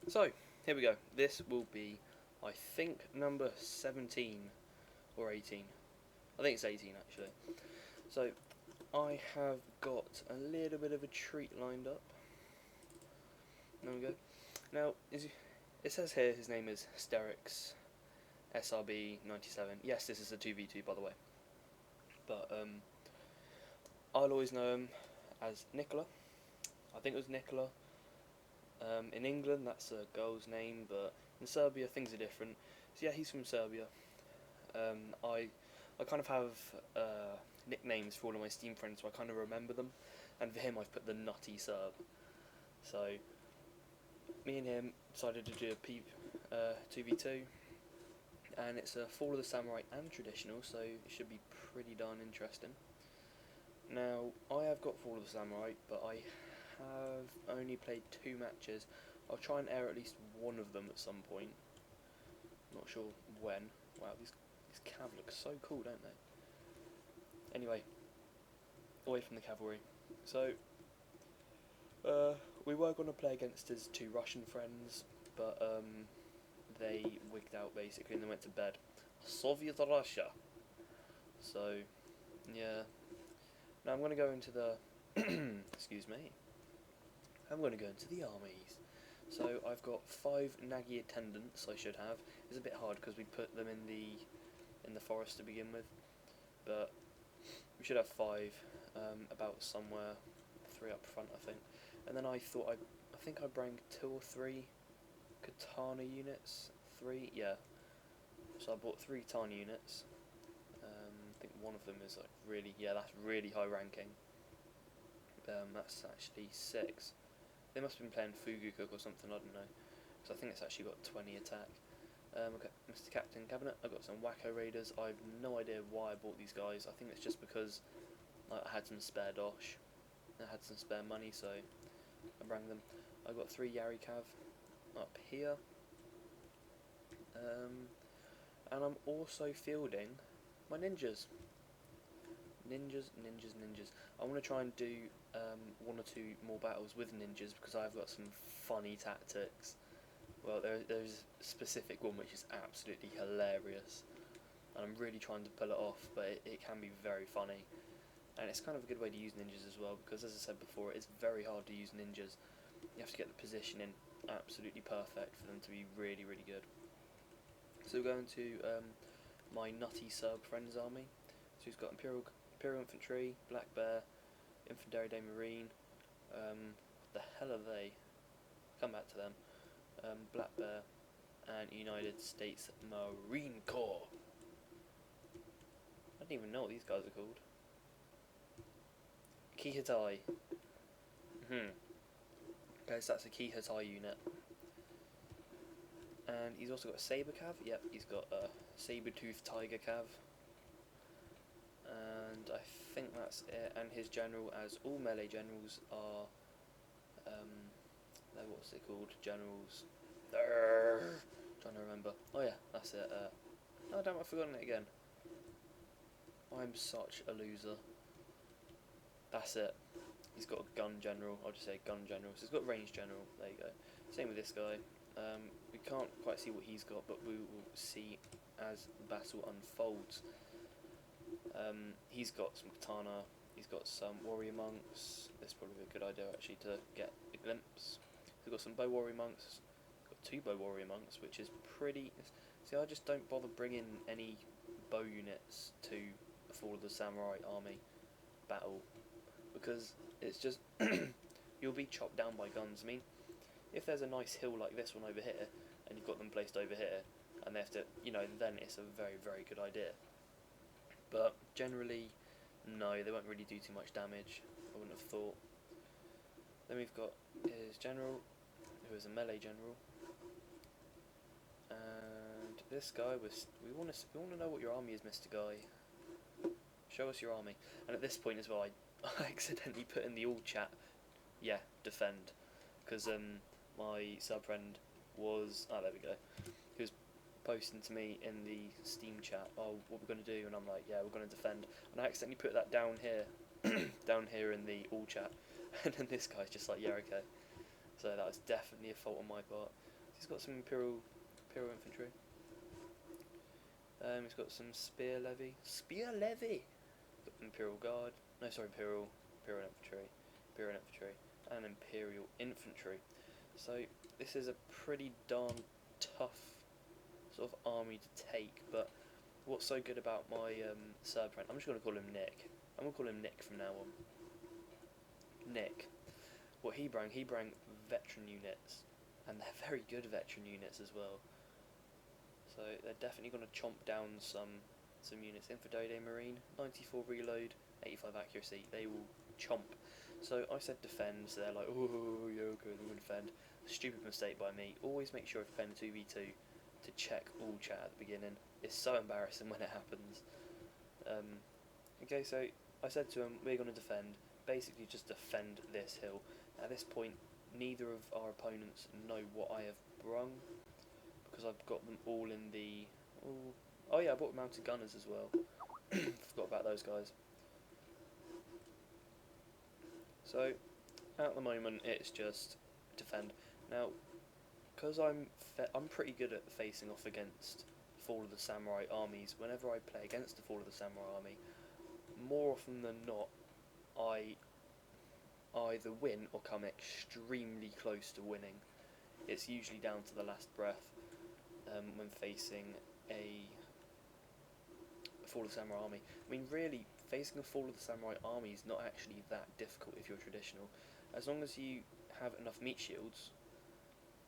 So, here we go. This will be, I think, number 17 or 18. I think it's 18 actually. So, I have got a little bit of a treat lined up. There we go. Now, it says here his name is Sterix, SRB 97. Yes, this is a 2v2 by the way. But, I'll always know him as Nicola. I think it was Nicola. In England, that's a girl's name, but in Serbia, things are different. So yeah, he's from Serbia. I kind of have nicknames for all of my Steam friends, so I kind of remember them. And for him, I've put the Nutty Serb. So me and him decided to do a 2v2, and it's a Fall of the Samurai and traditional, so it should be pretty darn interesting. Now, I have got Fall of the Samurai, but I have only played 2 matches. I'll try and air at least one of them at some point. Not sure when. Wow, these cav look so cool, don't they? Anyway, away from the cavalry. So, we were going to play against his 2 Russian friends, but they wigged out basically and they went to bed. Soviet Russia. So, yeah. Now I'm going to go into the excuse me. I'm going to go into the armies. So I've got 5 Nagi attendants. I should have. It's a bit hard because we put them in the forest to begin with, but we should have 5. About somewhere 3 up front, I think. And then I think I bring 2 or 3 katana units. 3, yeah. So I bought 3 katana units. I think one of them is like really, yeah, that's really high ranking. That's actually 6. They must have been playing Fugu Cook or something, I don't know. So I think it's actually got 20 attack. Okay, Mr. Captain Cabinet, I've got some Wacko Raiders. I have no idea why I bought these guys. I think it's just because I had some spare dosh. I had some spare money, so I brought them. I've got 3 Yari Cav up here. And I'm also fielding my ninjas. Ninjas. I want to try and do 1 or 2 more battles with ninjas because I've got some funny tactics. Well, there's a specific one which is absolutely hilarious, and I'm really trying to pull it off, but it can be very funny. And it's kind of a good way to use ninjas as well because, as I said before, it's very hard to use ninjas. You have to get the positioning absolutely perfect for them to be really, really good. So we're going to my Nutty Serb friends army. So he's got Imperial Infantry, Black Bear, Infantry de Marine. What the hell are they? Come back to them. Black Bear and United States Marine Corps. I don't even know what these guys are called. Kihatai. Okay, so that's a Kihatai unit. And he's also got a Saber Cav. Yep, he's got a Saber-Tooth Tiger Cav. And I think that's it. And his general, as all melee generals are, what's it called? Generals. Trying to remember. Oh yeah, that's it. Oh damn, I've forgotten it again. I'm such a loser. That's it. He's got a gun general. I'll just say gun general. So he's got range general. There you go. Same with this guy. We can't quite see what he's got, but we will see as the battle unfolds. He's got some katana. He's got some warrior monks. This is probably a good idea actually to get a glimpse. He's got some bow warrior monks. He's got 2 bow warrior monks, which is pretty. See, I just don't bother bringing any bow units to a Fall of the Samurai army battle because it's just you'll be chopped down by guns. I mean, if there's a nice hill like this one over here, and you've got them placed over here, and they have to, then it's a very, very good idea. But generally, no, they won't really do too much damage, I wouldn't have thought. Then we've got his general, who is a melee general. And this guy was, we want to know what your army is, Mr. Guy. Show us your army. And at this point as well, I accidentally put in the all chat, yeah, defend. Because my sub friend was, there we go, he was posting to me in the Steam chat, oh, what we're going to do, and I'm like, yeah, we're going to defend, and I accidentally put that down here, down here in the all chat, and then this guy's just like, yeah, okay, so that was definitely a fault on my part. He's got some Imperial infantry. He's got some spear levy. Got Imperial guard. No, sorry, Imperial infantry, and Imperial infantry. So this is a pretty darn tough sort of army to take. But what's so good about my Serb friend? I'm just going to call him Nick. I'm going to call him Nick from now on. Nick. What he brought veteran units, and they're very good veteran units as well. So they're definitely going to chomp down some units. Infidode Marine, 94 reload, 85 accuracy. They will chomp. So I said defend, so they're like, oh yeah, okay, they're going to defend. Stupid mistake by me. Always make sure if you're playing 2v2 to check all chat at the beginning. It's so embarrassing when it happens. Okay, so I said to him, we're going to defend. Basically just defend this hill. At this point, neither of our opponents know what I have brung, because I've got them all in the... Oh yeah, I bought mounted gunners as well. Forgot about those guys. So, at the moment, it's just defend. Now, because I'm pretty good at facing off against Fall of the Samurai armies, whenever I play against the Fall of the Samurai army, more often than not, I either win or come extremely close to winning. It's usually down to the last breath when facing a Fall of the Samurai army. I mean, really, facing a Fall of the Samurai army is not actually that difficult if you're traditional. As long as you have enough meat shields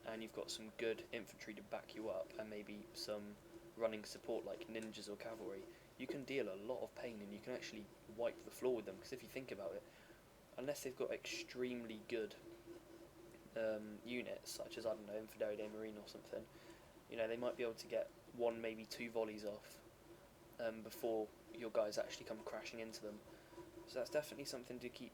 and you've got some good infantry to back you up, and maybe some running support like ninjas or cavalry, you can deal a lot of pain and you can actually wipe the floor with them. Because if you think about it, unless they've got extremely good units, such as, I don't know, Vendetta Marine or something, you know, they might be able to get one, maybe two volleys off before your guys actually come crashing into them. So that's definitely something to keep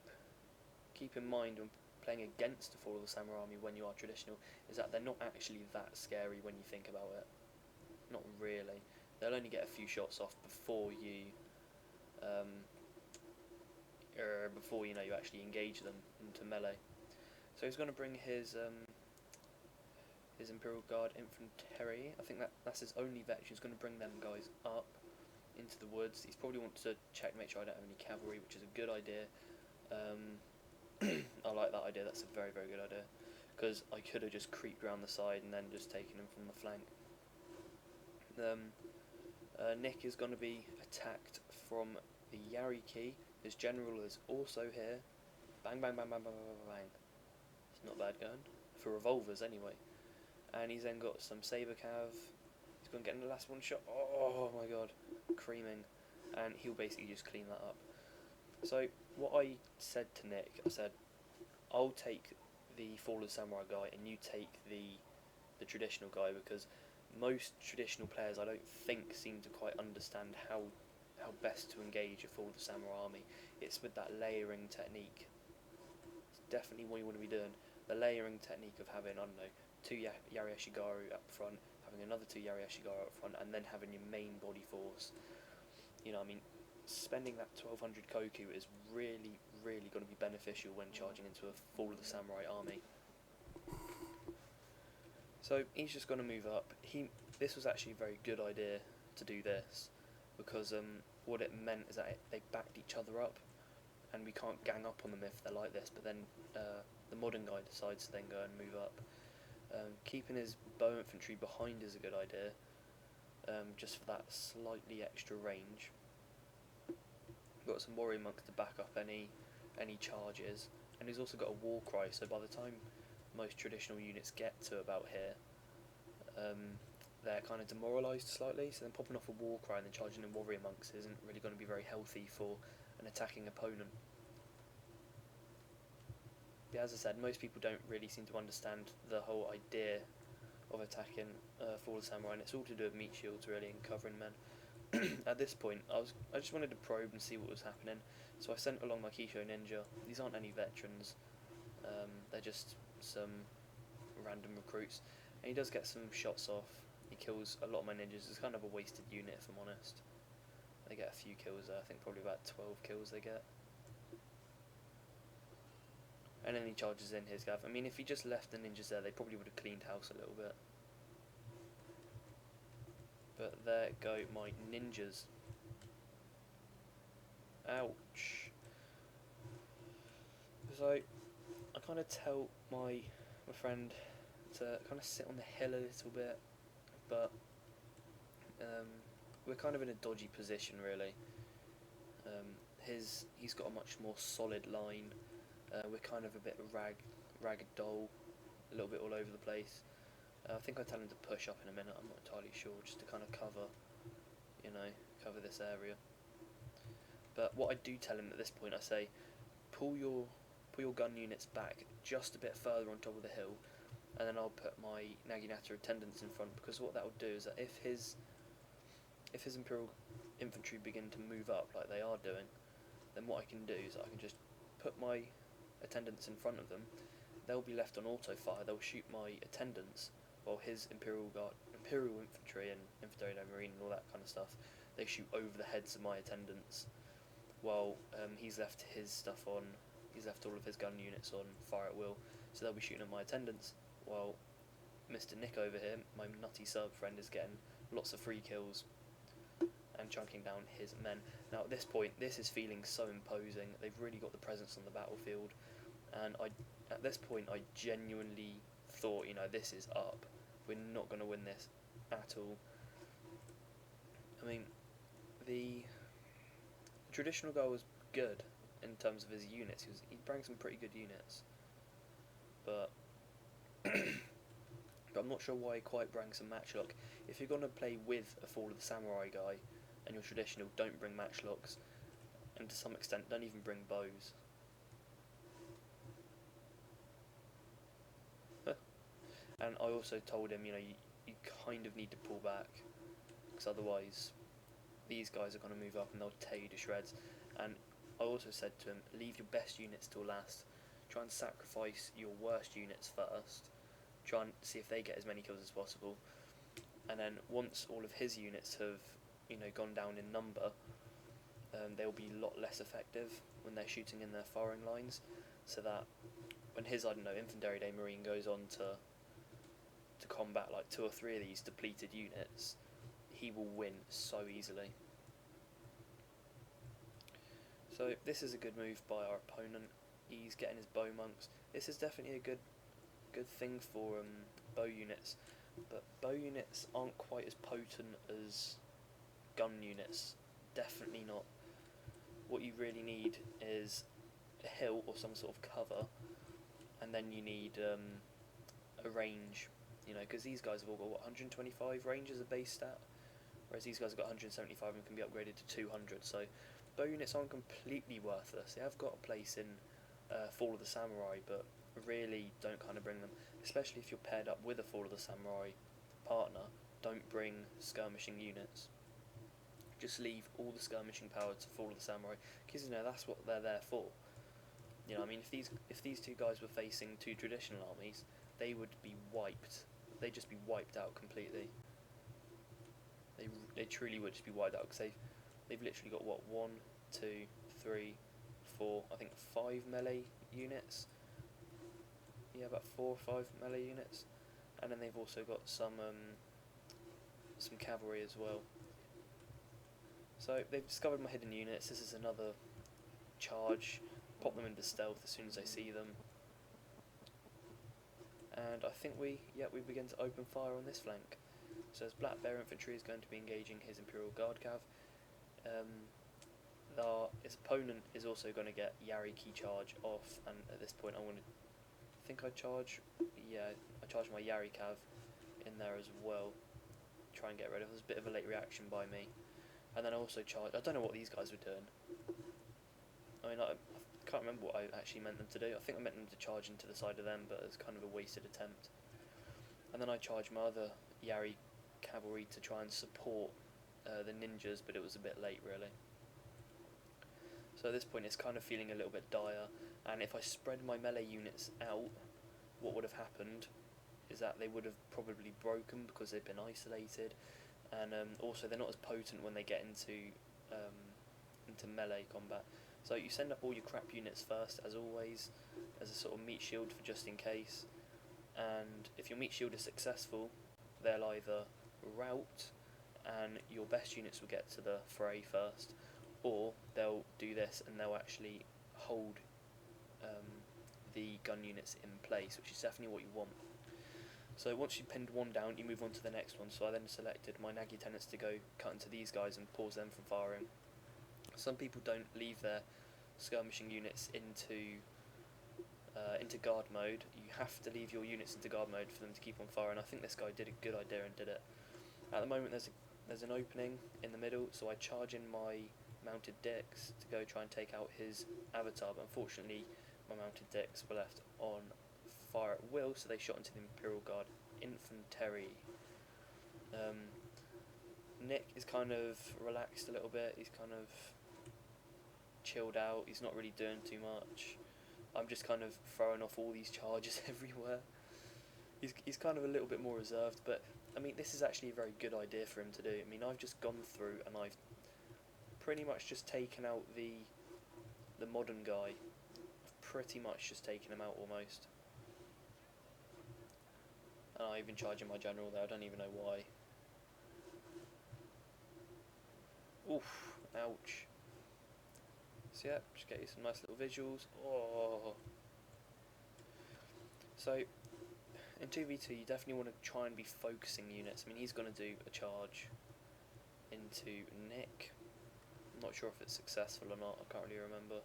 in mind when playing against the Fall of the Samurai army when you are traditional, is that they're not actually that scary when you think about it. Not really. They'll only get a few shots off before you you actually engage them into melee. So he's going to bring his Imperial Guard infantry. I think that's his only veteran. He's going to bring them guys up into the woods. He's probably wants to check, make sure I don't have any cavalry, which is a good idea. I like that idea. That's a very, very good idea, because I could have just creeped around the side and then just taken him from the flank. Nick is going to be attacked from the Yariki. His general is also here. Bang, bang, bang, bang, bang, bang, bang. It's not bad going for revolvers anyway. And he's then got some saber cav. He's going to get in the last one shot. Oh my god, creaming. And he'll basically just clean that up. So what I said to Nick, I said, I'll take the Fall of the Samurai guy and you take the traditional guy, because most traditional players, I don't think, seem to quite understand how best to engage a Fall of the Samurai army. It's with that layering technique. It's definitely what you want to be doing. The layering technique of having, I don't know, 2 Yari Ashigaru up front, having another 2 Yari Ashigaru up front, and then having your main body force. You know, I mean, spending that 1200 koku is really, really going to be beneficial when charging into a Fall of the Samurai army. So he's just going to move up. This was actually a very good idea to do this, because what it meant is that they backed each other up, and we can't gang up on them if they're like this. But then the modern guy decides to then go and move up. Keeping his bow infantry behind is a good idea, just for that slightly extra range. Got some warrior monks to back up any charges, and he's also got a war cry. So by the time most traditional units get to about here, they're kind of demoralised slightly, so then popping off a war cry and then charging in warrior monks isn't really going to be very healthy for an attacking opponent. Yeah, as I said, most people don't really seem to understand the whole idea of attacking Fall of the Samurai, and it's all to do with meat shields really and covering men. At this point, I just wanted to probe and see what was happening, so I sent along my Kisho Ninja. These aren't any veterans, they're just some random recruits, and he does get some shots off. He kills a lot of my ninjas. It's kind of a wasted unit, if I'm honest. They get a few kills there, I think probably about 12 kills they get. and then he charges in his gav. I mean, if he just left the ninjas there, they probably would have cleaned house a little bit. But there go my ninjas. Ouch. So I kind of tell my friend to kind of sit on the hill a little bit, but we're kind of in a dodgy position really. He's got a much more solid line. We're kind of a bit ragged doll, a little bit all over the place. I think I tell him to push up in a minute. I'm not entirely sure, just to kind of cover this area. But what I do tell him at this point, I say, pull your gun units back just a bit further on top of the hill, and then I'll put my Naginata attendants in front, because what that will do is that if his Imperial infantry begin to move up like they are doing, then what I can do is I can just put my attendants in front of them. They'll be left on auto fire. They'll shoot my attendants, while his Imperial infantry and Infantry Marine and all that kind of stuff, they shoot over the heads of my attendants, while he's left his stuff on. He's left all of his gun units on fire at will, so they'll be shooting at my attendants, while Mr. Nick over here, my nutty sub friend, is getting lots of free kills and chunking down his men. Now at this point, this is feeling so imposing. They've really got the presence on the battlefield, and at this point I genuinely thought, this is up. We're not going to win this at all. I mean, the traditional guy was good in terms of his units. He brought some pretty good units, but but I'm not sure why he quite bring some matchlock. If you're going to play with a Fall of the Samurai guy and you're traditional, don't bring matchlocks, and to some extent don't even bring bows. And I also told him, you kind of need to pull back, because otherwise these guys are going to move up and they'll tear you to shreds. And I also said to him, leave your best units till last. Try and sacrifice your worst units first. Try and see if they get as many kills as possible. And then once all of his units have, gone down in number, they'll be a lot less effective when they're shooting in their firing lines. So that when his, Infantry Marine goes on to combat like 2 or 3 of these depleted units, he will win so easily. So this is a good move by our opponent. He's getting his bow monks. This is definitely a good thing for bow units, but bow units aren't quite as potent as gun units. Definitely not. What you really need is a hill or some sort of cover, and then you need a range. Because these guys have all got 125 range as a base stat, whereas these guys have got 175 and can be upgraded to 200. So bow units aren't completely worthless. They have got a place in Fall of the Samurai, but really don't kind of bring them, especially if you're paired up with a Fall of the Samurai partner. Don't bring skirmishing units. Just leave all the skirmishing power to Fall of the Samurai, because that's what they're there for. If these two guys were facing 2 traditional armies, they would be wiped. They'd just be wiped out completely. They truly would just be wiped out, because they've literally got 1, 2, 3, 4, I think 5 melee units. Yeah, about 4 or 5 melee units, and then they've also got some cavalry as well. So they've discovered my hidden units. This is another charge. Pop them into stealth as soon as I see them. And I think we begin to open fire on this flank. So as Black Bear Infantry is going to be engaging his Imperial Guard Cav, his opponent is also going to get Yari Key Charge off, and at this point I charge my Yari Cav in there as well, try and get rid of it. It was a bit of a late reaction by me. And then I also charge, I don't know what these guys were doing. I can't remember what I actually meant them to do. I think I meant them to charge into the side of them, but it's kind of a wasted attempt. And then I charged my other Yari cavalry to try and support the ninjas, but it was a bit late really. So at this point it's kind of feeling a little bit dire, and if I spread my melee units out, what would have happened is that they would have probably broken because they've been isolated, and also they're not as potent when they get into melee combat. So you send up all your crap units first, as always, as a sort of meat shield for just in case. And if your meat shield is successful, they'll either rout and your best units will get to the fray first, or they'll do this and they'll actually hold the gun units in place, which is definitely what you want. So once you've pinned one down, you move on to the next one. So I then selected my Nagi tenants to go cut into these guys and pause them from firing. Some people don't leave their skirmishing units into guard mode. You have to leave your units into guard mode for them to keep on firing. I think this guy did a good idea and did it. At the moment there's an opening in the middle, so I charge in my mounted dicks to go try and take out his avatar, but unfortunately my mounted dicks were left on fire at will, so they shot into the Imperial Guard infantry. Nick is kind of relaxed a little bit, he's kind of chilled out, he's not really doing too much. I'm just kind of throwing off all these charges everywhere. He's kind of a little bit more reserved, but I mean this is actually a very good idea for him to do. I mean I've just gone through and I've pretty much just taken out the modern guy. I've pretty much just taken him out almost. And I even charge in my general there, I don't even know why. Oof, ouch. So yeah, just get you some nice little visuals. Oh. So in 2v2 you definitely want to try and be focusing units. I mean he's going to do a charge into Nick. I'm not sure if it's successful or not, I can't really remember.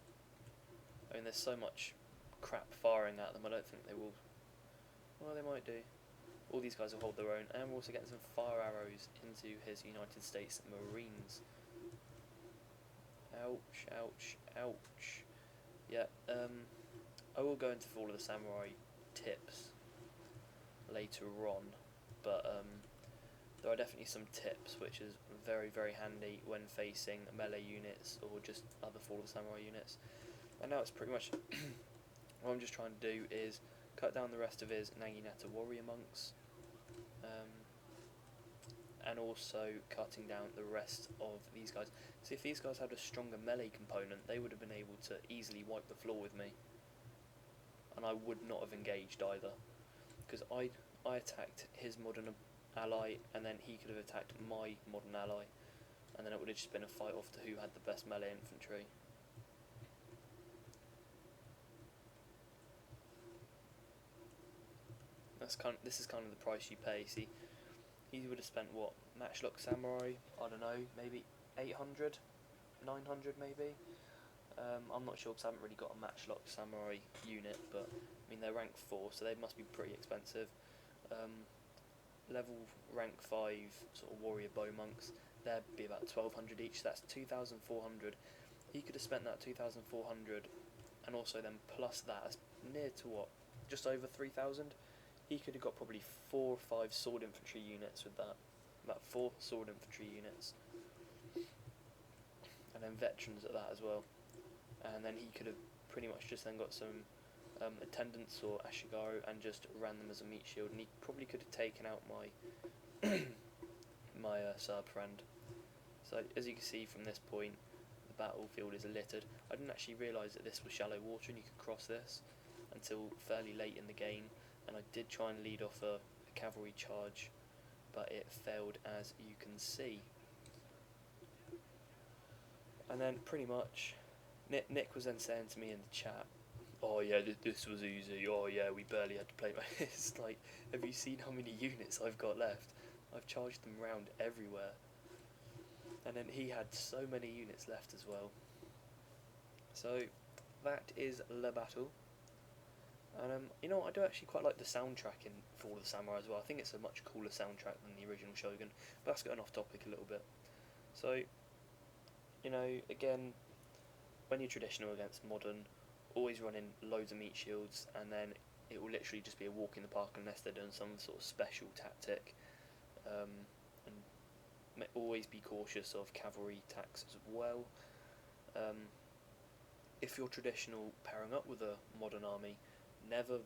I mean there's so much crap firing at them, I don't think they will. Well, they might do. All these guys will hold their own, and we're also getting some fire arrows into his United States Marines. Ouch, ouch, ouch. Yeah, I will go into all of the samurai tips later on, but there are definitely some tips which is very, very handy when facing melee units or just other Fall of the Samurai units. And now it's pretty much what I'm just trying to do is cut down the rest of his Naginata warrior monks, and also cutting down the rest of these guys. See, if these guys had a stronger melee component, they would have been able to easily wipe the floor with me, and I would not have engaged either, because I attacked his modern ally, and then he could have attacked my modern ally, and then it would have just been a fight off to who had the best melee infantry. This is kind of the price you pay. See, he would have spent what, matchlock samurai, I don't know, maybe 800, 900 maybe. I'm not sure because I haven't really got a matchlock samurai unit, but I mean they're rank 4, so they must be pretty expensive. Level rank 5 sort of warrior bow monks, they'd be about 1200 each, so that's 2400. He could have spent that 2400 and also then plus that, that's near to what, just over 3000. He could have got probably 4 or 5 sword infantry units with that, about 4 sword infantry units, and then veterans at that as well. And then he could have pretty much just then got some attendants or ashigaru and just ran them as a meat shield, and he probably could have taken out my my Serb friend. So as you can see from this point, the battlefield is littered. I didn't actually realise that this was shallow water and you could cross this until fairly late in the game, and I did try and lead off a cavalry charge, but it failed, as you can see. And then pretty much Nick was then saying to me in the chat, oh yeah, this was easy, oh yeah, we barely had to play. It's like, have you seen how many units I've got left? I've charged them round everywhere. And then he had so many units left as well. So that is the battle. And you know what, I do actually quite like the soundtrack in Fall of the Samurai as well. I think it's a much cooler soundtrack than the original Shogun, but that's going off topic a little bit. So, you know, again, when you're traditional against modern, always run in loads of meat shields, and then it will literally just be a walk in the park unless they're doing some sort of special tactic. And always be cautious of cavalry attacks as well. If you're traditional pairing up with a modern army, never,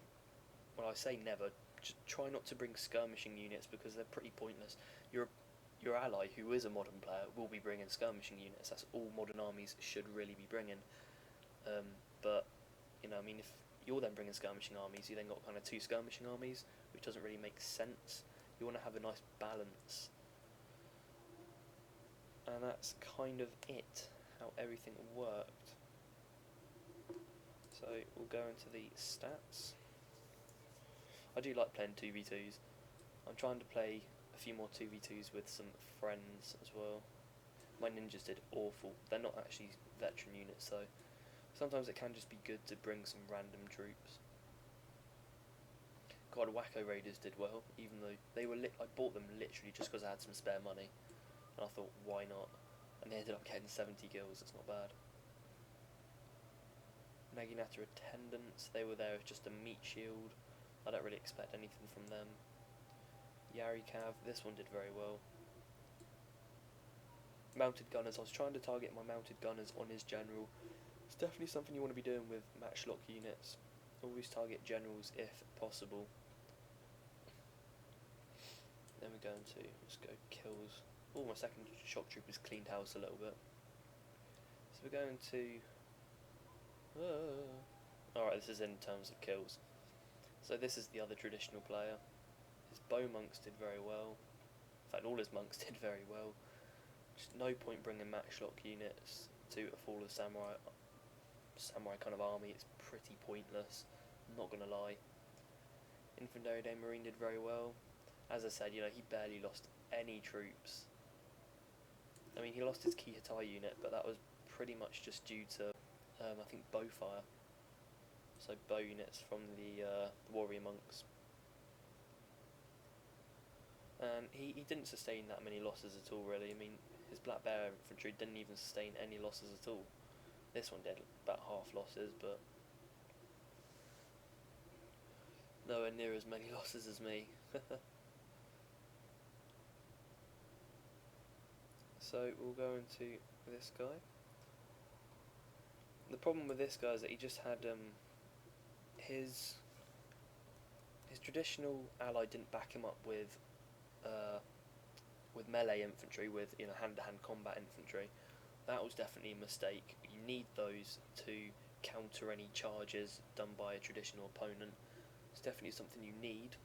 well I say never, just try not to bring skirmishing units because they're pretty pointless. Your ally, who is a modern player, will be bringing skirmishing units. That's all modern armies should really be bringing. But you know, I mean, if you're then bringing skirmishing armies, you then got kind of two skirmishing armies, which doesn't really make sense. You want to have a nice balance, and that's kind of it, how everything worked. So we'll go into the stats. I do like playing 2v2s. I'm trying to play a few more 2v2s with some friends as well. My ninjas did awful. They're not actually veteran units, so sometimes it can just be good to bring some random troops. God, Wacko Raiders did well, even though they were I bought them literally just because I had some spare money, and I thought, why not? And they ended up getting 70 kills. It's not bad. Naginata Attendants, they were there as just a meat shield. I don't really expect anything from them. Yarikav, this one did very well. Mounted Gunners, I was trying to target my Mounted Gunners on his general. It's definitely something you want to be doing with matchlock units. Always target generals if possible. Then we're going to, let's go kills. Oh, my second shock troopers cleaned house a little bit. So we're going to... Alright, this is in terms of kills. So this is the other traditional player. His bow monks did very well. In fact, all his monks did very well. Just no point bringing matchlock units to a Fall of Samurai kind of army. It's pretty pointless, I'm not gonna lie. Infantry Day Marine did very well. As I said, you know, he barely lost any troops. I mean, he lost his Kihatai unit, but that was pretty much just due to, I think, bow fire. So bow units from the warrior monks. And he didn't sustain that many losses at all, really. I mean, his Black Bear infantry didn't even sustain any losses at all. This one did about half losses, but nowhere near as many losses as me. So we'll go into this guy. The problem with this guy is that he just had his traditional ally didn't back him up with melee infantry, with, you know, hand-to-hand combat infantry. That was definitely a mistake. You need those to counter any charges done by a traditional opponent. It's definitely something you need.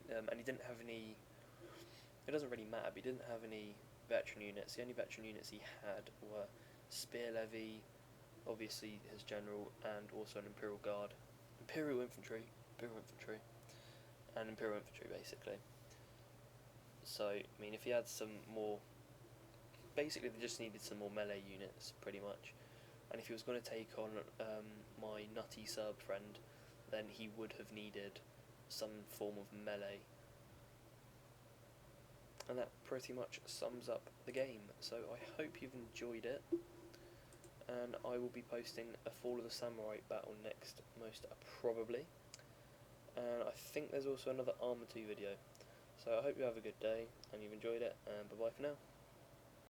And he didn't have any. It doesn't really matter, but he didn't have any veteran units. The only veteran units he had were Spear Levy, obviously his general, and also an Imperial Guard, Imperial Infantry, and Imperial Infantry basically. So, I mean, if he had some more, basically they just needed some more melee units, pretty much. And if he was going to take on my nutty Serb friend, then he would have needed some form of melee. And that pretty much sums up the game. So I hope you've enjoyed it, and I will be posting a Fall of the Samurai battle next, most probably. And I think there's also another Arma 2 video. So I hope you have a good day and you've enjoyed it, and bye bye for now.